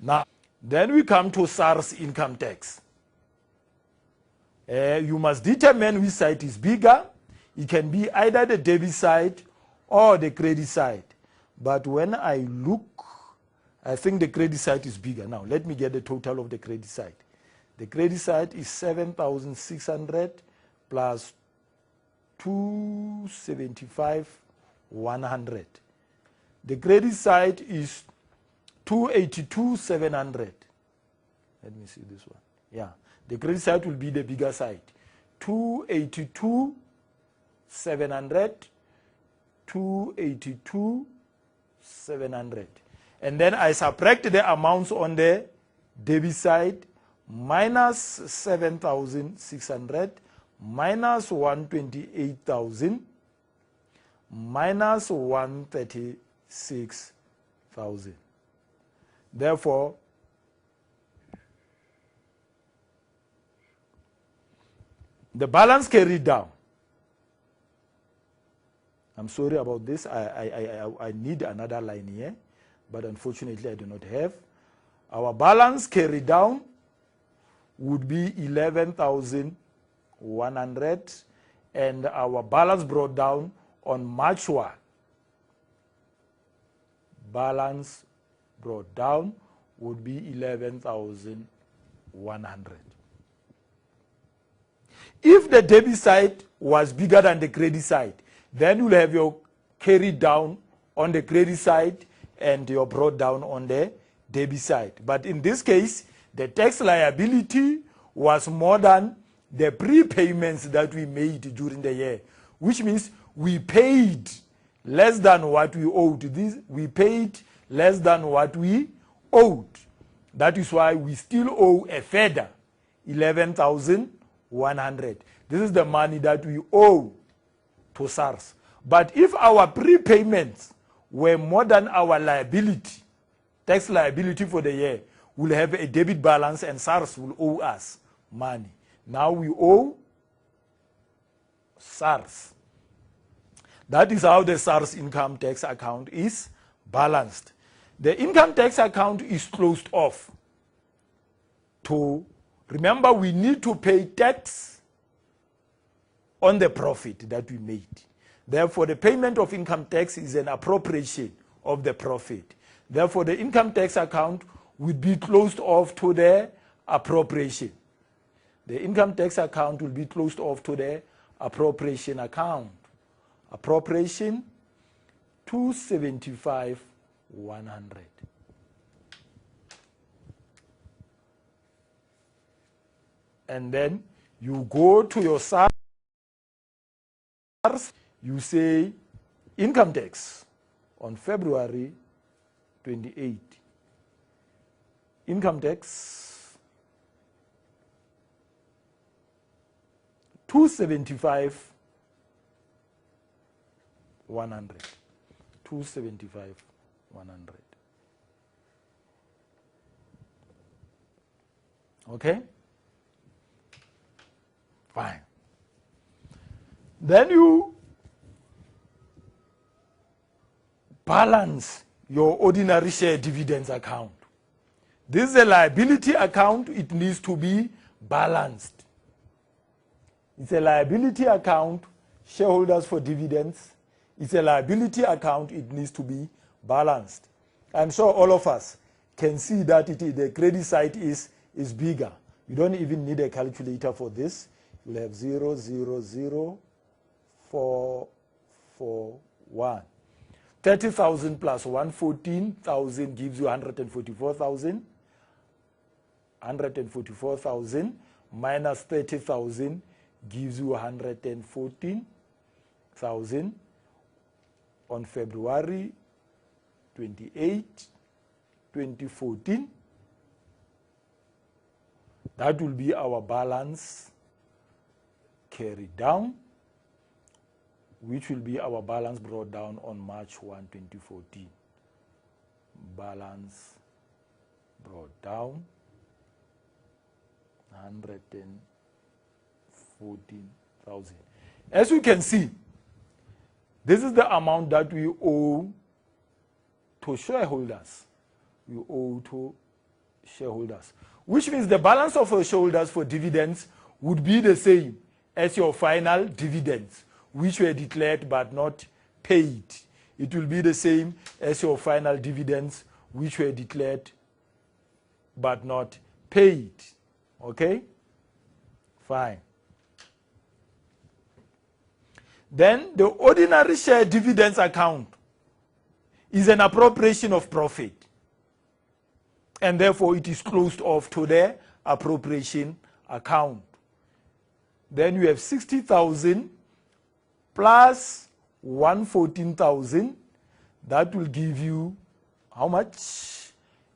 Now, then we come to SARS income tax. You must determine which side is bigger. It can be either the debit side or the credit side. But when I look, I think the credit side is bigger. Now, let me get the total of the credit side. The credit side is 7,600 plus 275,100. The credit side is 282,700. Let me see this one. Yeah, the credit side will be the bigger side. 282,700, 282,700. And then I subtract the amounts on the debit side, minus 7,600, minus 128,000, minus 136,000. Therefore, the balance carried down. I'm sorry about this. I need another line here, but unfortunately I do not have. Our balance carried down would be 11,100, and our balance brought down on March 1. Balance brought down would be 11,100. If the debit side was bigger than the credit side, then you'll have your carried down on the credit side and your brought down on the debit side. But in this case, the tax liability was more than the prepayments that we made during the year, which means we paid less than what we owed. We paid less than what we owed. That is why we still owe a further 11,100. This is the money that we owe to SARS. But if our prepayments were more than our liability, tax liability for the year, we'll have a debit balance and SARS will owe us money. Now we owe SARS. That is how the SARS income tax account is balanced. The income tax account is closed off. Remember, we need to pay tax on the profit that we made. Therefore, the payment of income tax is an appropriation of the profit. Therefore, the income tax account would be closed off to the appropriation. The income tax account will be closed off to the appropriation account. Appropriation 275,100. And then you go to your SARS, you say income tax on February 28. Income tax 275,100. 275,100. Okay? Fine. Then you balance your ordinary share dividends account. This is a liability account. It needs to be balanced. It's a liability account, shareholders for dividends. It's a liability account. It needs to be balanced. I'm sure all of us can see that the credit side is bigger. You don't even need a calculator for this. You'll have 0,00441. 30,000 plus 114,000 gives you 144,000. 144,000 minus 30,000 gives you 114,000 on February 28, 2014. That will be our balance carried down, which will be our balance brought down on March 1, 2014. Balance brought down 114,000. As you can see, this is the amount that we owe to shareholders. We owe to shareholders, which means the balance of your shareholders for dividends would be the same as your final dividends, which were declared but not paid. It will be the same as your final dividends, which were declared but not paid. Okay? Fine. Then the ordinary share dividends account is an appropriation of profit, and therefore it is closed off to the appropriation account. Then you have 60,000 plus 114,000. That will give you how much?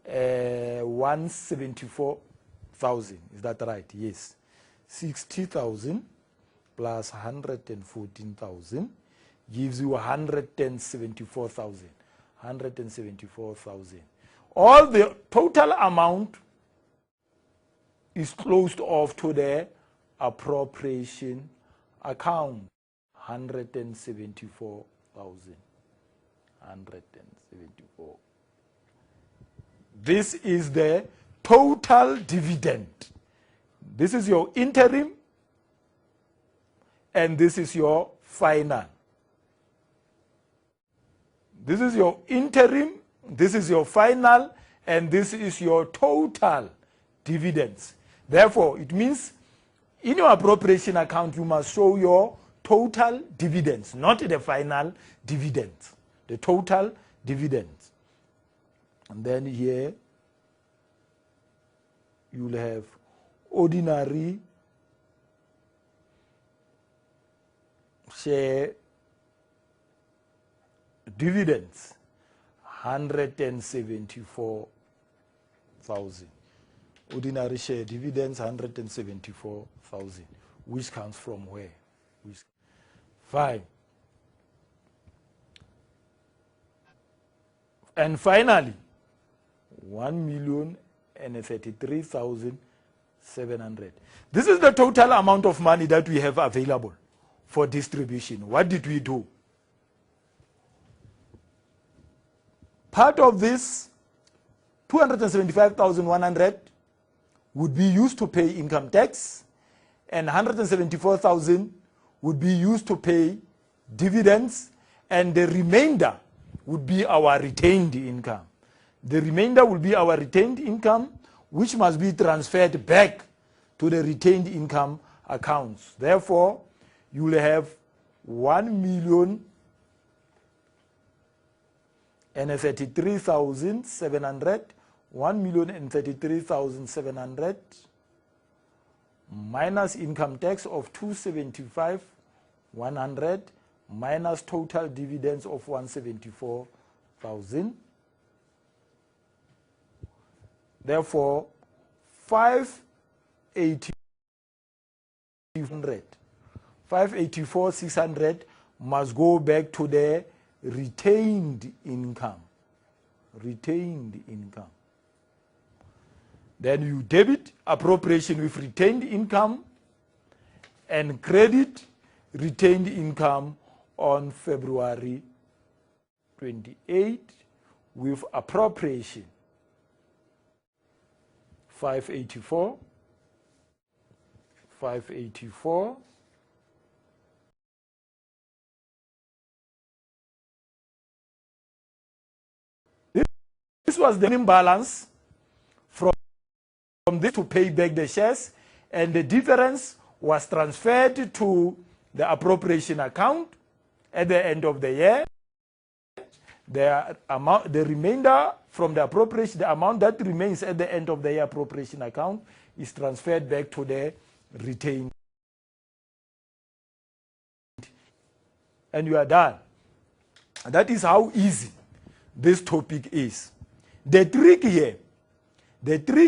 174,000. Is that right? Yes. 60,000 plus 114,000 gives you 174,000. 174,000. All the total amount is closed off to the appropriation account. 174,000. 174. This is the total dividend. This is your interim, and this is your final. This is your interim, this is your final, and this is your total dividends. Therefore, it means in your appropriation account, you must show your total dividends, not the final dividends, the total dividends. And then here, you will have ordinary share dividends, 174,000. Ordinary share dividends, 174,000. Which comes from where? Fine. And finally, 1,033,700. This is the total amount of money that we have available for distribution. What did we do? Part of this 275,100 would be used to pay income tax, and 174,000 would be used to pay dividends, and the remainder would be our retained income. The remainder will be our retained income, which must be transferred back to the retained income accounts. Therefore, you will have 1,033,700, 1,033,700 minus income tax of 275,100 minus total dividends of 174,000. Therefore, 584,600 must go back to the retained income. Retained income. Then you debit appropriation with retained income and credit retained income on February 28 with appropriation 584. This was the minimum balance from this to pay back the shares, and the difference was transferred to the appropriation account at the end of the year. The remainder from the appropriation, the amount that remains at the end of the year appropriation account is transferred back to the retained. And you are done. And that is how easy this topic is. The trick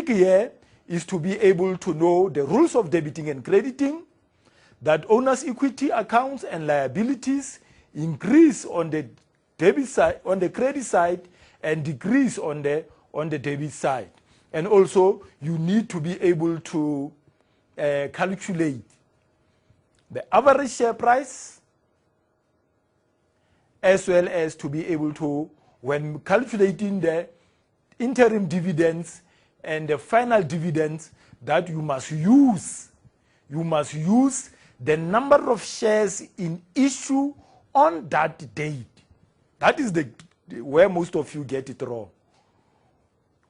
here is to be able to know the rules of debiting and crediting, that owner's equity accounts and liabilities increase on the debit side, on the credit side, and decrease on the debit side. And also, you need to be able to calculate the average share price, as well as to be able to, when calculating the interim dividends, and the final dividends that you must use. You must use the number of shares in issue on that date. That is where most of you get it wrong.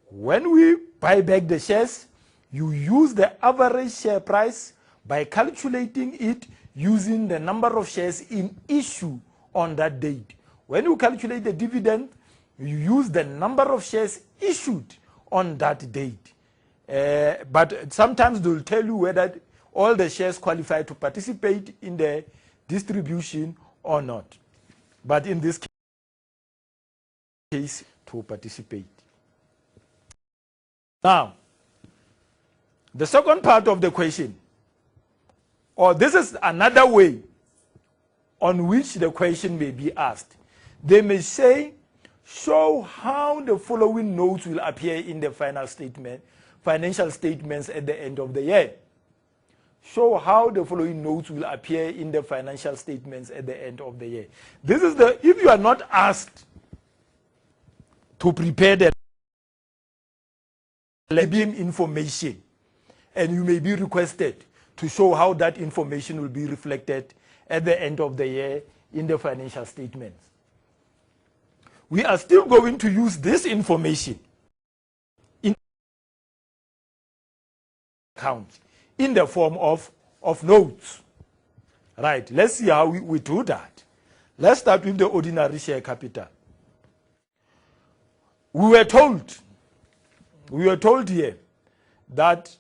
When we buy back the shares, you use the average share price by calculating it using the number of shares in issue on that date. When you calculate the dividend, you use the number of shares issued on that date. But sometimes they'll tell you whether all the shares qualify to participate in the distribution or not. But in this case, to participate. Now, the second part of the question, or this is another way on which the question may be asked. They may say, show how the following notes will appear in the financial statements at the end of the year. Show how the following notes will appear in the financial statements at the end of the year. This is if you are not asked to prepare the information, and you may be requested to show how that information will be reflected at the end of the year in the financial statements. We are still going to use this information in accounts in the form of notes. Right, let's see how we do that. Let's start with the ordinary share capital. We were told here that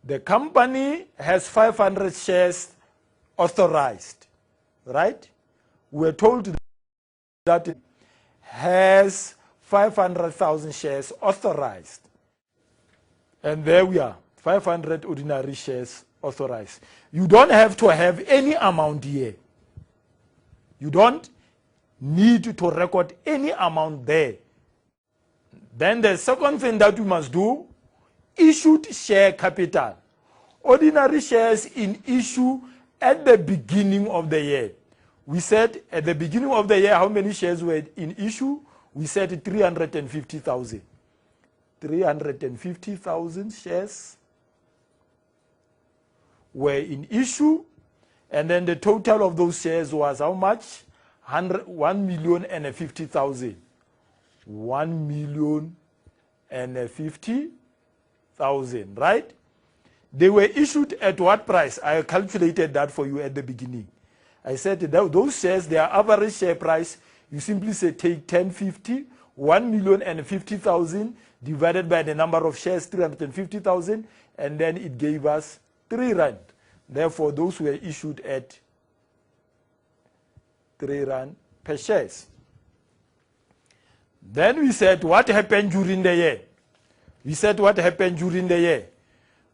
the company has 500 shares authorized, right? We were told that it has 500,000 shares authorized. And there we are, 500 ordinary shares authorized. You don't have to have any amount here. You don't need to record any amount there. Then the second thing that we must do, issued share capital. Ordinary shares in issue at the beginning of the year. We said at the beginning of the year how many shares were in issue? We said 350,000. 350,000 shares were in issue, and then the total of those shares was how much? 1,050,000. 1,050,000, right? They were issued at what price? I calculated that for you at the beginning. I said that those shares, their average share price, you simply say take 1050, 1,050,000 divided by the number of shares, 350,000, and then it gave us 3 rand. Therefore, those were issued at 3 rand per shares. Then we said what happened during the year. We said what happened during the year.